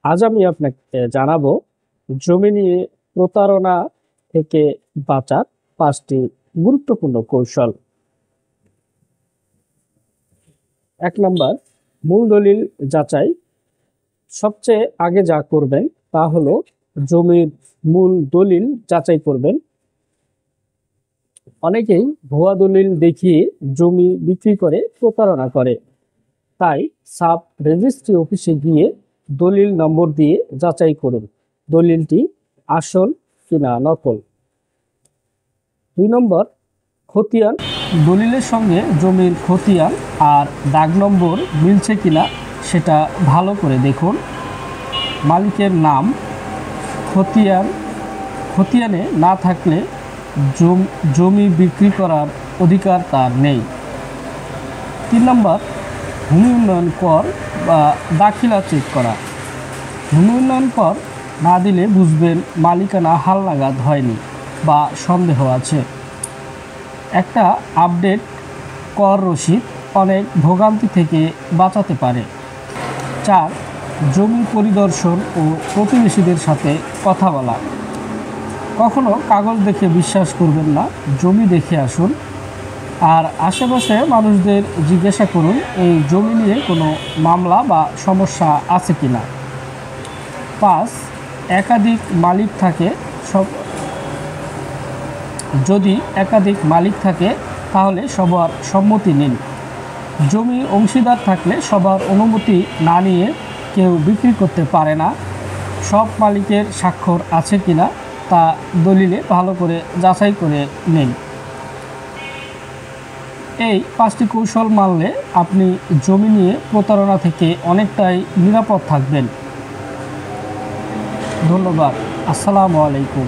আজ আমি আপনাকে জানাবো জমি নিয়ে প্রতারণা থেকে বাঁচার 5টি গুরুত্বপূর্ণ কৌশল। 1 নম্বর, মূল দলিল যাচাই। সবচেয়ে আগে যা করবেন তা হলো জমির মূল দলিল যাচাই করবেন। অনেকেই ভুয়া দলিল দেখিয়ে জমি বিক্রি করে প্রতারণা করে, তাই সাব রেজিস্ট্রি অফিসে গিয়ে দলিল নম্বর দিয়ে যাচাই করুন দলিলটি আসল কিনা নকল। 2 নম্বর, খতিয়ান। দলিলের সঙ্গে জমির খতিয়ান আর দাগ নম্বর মিলছে কিনা সেটা ভালো করে দেখুন। মালিকের নাম খতিয়ানে না থাকলে জমি বিক্রি করার অধিকার তার নেই। 3 নম্বর, ভূমি উন্নয়ন কর বা দাখিলা চেক করা। ভূমি উন্নয়ন কর না দিলে বুঝবেন মালিকানা হালনাগাদ হয়নি বা সন্দেহ আছে। একটা আপডেট কর রসিদ অনেক ভোগান্তি থেকে বাঁচাতে পারে। 4, জমি পরিদর্শন ও প্রতিবেশীদের সাথে কথা বলা। কখনো কাগজ দেখে বিশ্বাস করবেন না, জমি দেখে আসুন। আর আশেপাশে মানুষদের জিজ্ঞাসা করুন এই জমি নিয়ে কোনো মামলা বা সমস্যা আছে কিনা। 5, একাধিক মালিক থাকে যদি একাধিক মালিক থাকে তাহলে সবার সম্মতি নিন। জমি অংশীদার থাকলে সবার অনুমতি না নিয়ে কেউ বিক্রি করতে পারে না। সব মালিকের স্বাক্ষর আছে কিনা তা দলিলে ভালো করে যাচাই করে নিন। এই 5টি কৌশল মানলে আপনি জমি নিয়ে প্রতারণা থেকে অনেকটাই নিরাপদ থাকবেন। ধন্যবাদ। আসসালামু আলাইকুম।